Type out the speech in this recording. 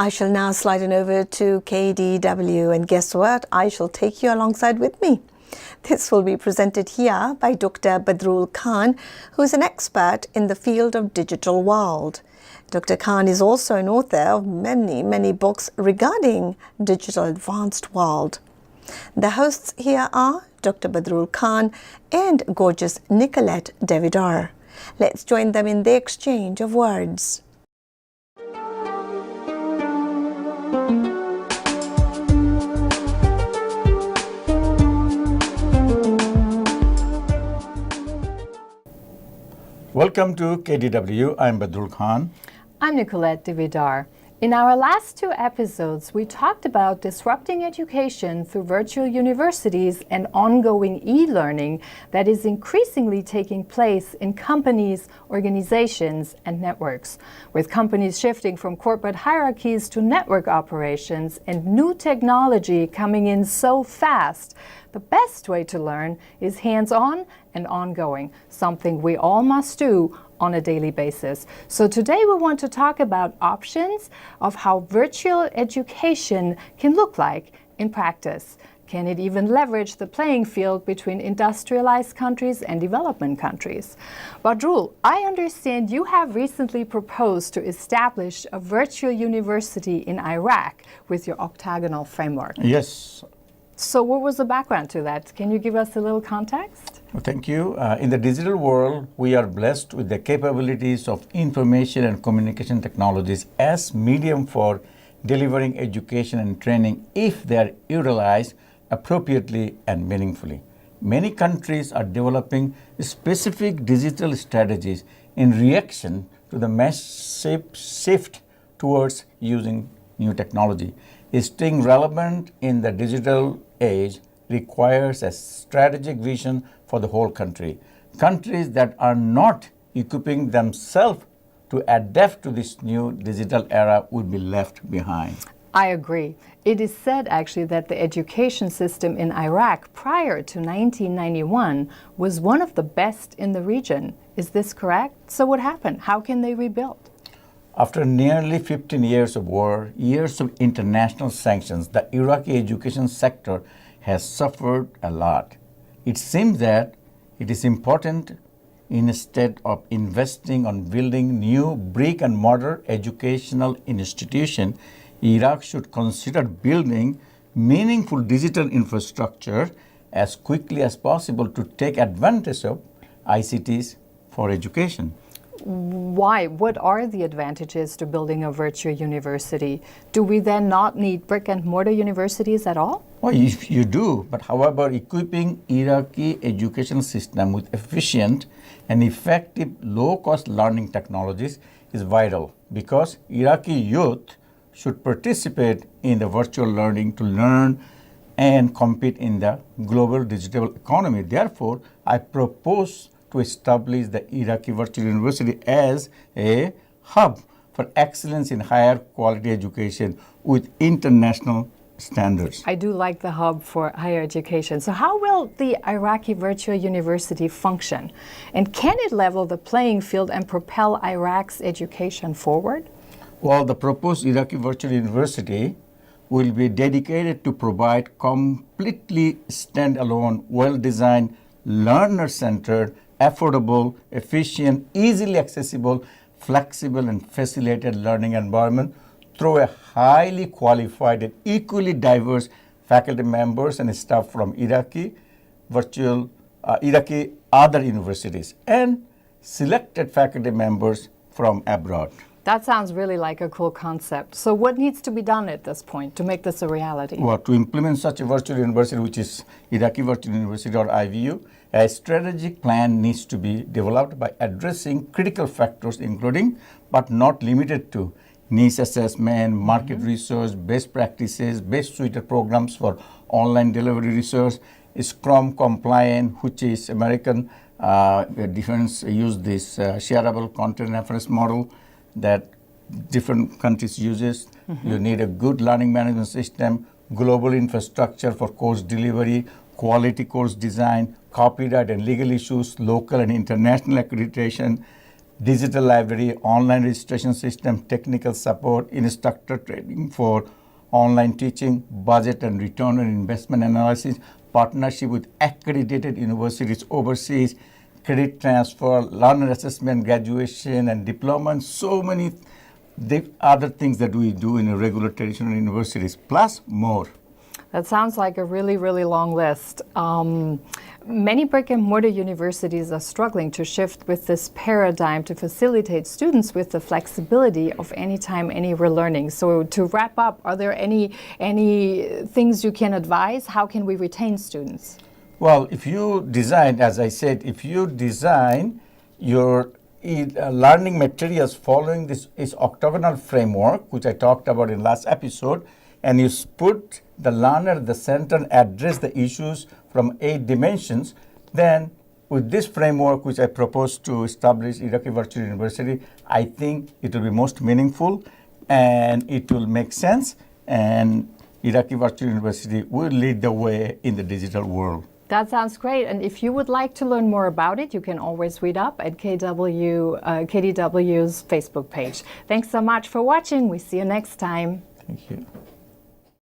I shall now slide on over to KDW, and guess what? I shall take you alongside with me. This will be presented here by Dr. Badrul Khan, who is an expert in the field of digital world. Dr. Khan is also an author of many books regarding digital advanced world. The hosts here are Dr. Badrul Khan and gorgeous Nicolette de Vidar. Let's join them in the exchange of words. Welcome to KDW. I'm Badrul Khan. I'm Nicolette de Vidar. In our last two episodes, we talked about disrupting education through virtual universities and ongoing e-learning that is increasingly taking place in companies, organizations, and networks, with companies shifting from corporate hierarchies to network operations and new technology coming in so fast. The best way to learn is hands-on and ongoing, something we all must do on a daily basis. So today we want to talk about options of how virtual education can look like in practice. Can it even leverage the playing field between industrialized countries and development countries? Badrul, I understand you have recently proposed to establish a virtual university in Iraq with your octagonal framework. Yes. So what was the background to that? Can you give us a little context? Well, thank you. In the digital world, we are blessed with the capabilities of information and communication technologies as medium for delivering education and training if they are utilized appropriately and meaningfully. Many countries are developing specific digital strategies in reaction to the massive shift towards using new technology. Staying relevant in the digital age requires a strategic vision for the whole country. Countries that are not equipping themselves to adapt to this new digital era will be left behind. I agree. It is said actually that the education system in Iraq prior to 1991 was one of the best in the region. Is this correct? So what happened? How can they rebuild? After nearly 15 years of war, years of international sanctions, the Iraqi education sector has suffered a lot. It seems that it is important, instead of investing on building new brick and mortar educational institutions, Iraq should consider building meaningful digital infrastructure as quickly as possible to take advantage of ICTs for education. Why? What are the advantages to building a virtual university? Do we then not need brick and mortar universities at all? Well, if you do, but however, equipping Iraqi education system with efficient and effective low-cost learning technologies is vital because Iraqi youth should participate in the virtual learning to learn and compete in the global digital economy. Therefore, I propose to establish the Iraqi Virtual University as a hub for excellence in higher quality education with international standards. I do like the hub for higher education. So how will the Iraqi Virtual University function? And can it level the playing field and propel Iraq's education forward? Well, the proposed Iraqi Virtual University will be dedicated to provide completely standalone, well-designed, learner-centered, affordable, efficient, easily accessible, flexible, and facilitated learning environment through a highly qualified and equally diverse faculty members and staff from Iraqi other universities and selected faculty members from abroad. That sounds really like a cool concept. So what needs to be done at this point to make this a reality? Well, to implement such a virtual university, which is Iraqi Virtual University or IVU, a strategic plan needs to be developed by addressing critical factors including, but not limited to, niche assessment, market research, best practices, best suited programs for online delivery research, Scrum compliant, which is American defense use this shareable content reference model that different countries uses. You need a good learning management system, global infrastructure for course delivery, quality course design, copyright and legal issues, local and international accreditation, digital library, online registration system, technical support, instructor training for online teaching, budget and return on investment analysis, partnership with accredited universities overseas, credit transfer, learner assessment, graduation and diploma, and so many other things that we do in regular traditional universities, plus more. That sounds like a really, really long list. Many brick and mortar universities are struggling to shift with this paradigm to facilitate students with the flexibility of anytime, anywhere learning. So to wrap up, are there any things you can advise? How can we retain students? Well, if you design, as I said, if you design your learning materials following this octagonal framework, which I talked about in last episode, and you put the learner at the center and address the issues from 8 dimensions, then with this framework, which I propose to establish Iraqi Virtual University, I think it will be most meaningful and it will make sense, and Iraqi Virtual University will lead the way in the digital world. That sounds great. And if you would like to learn more about it, you can always read up at KDW's Facebook page. Thanks so much for watching. We see you next time. Thank you.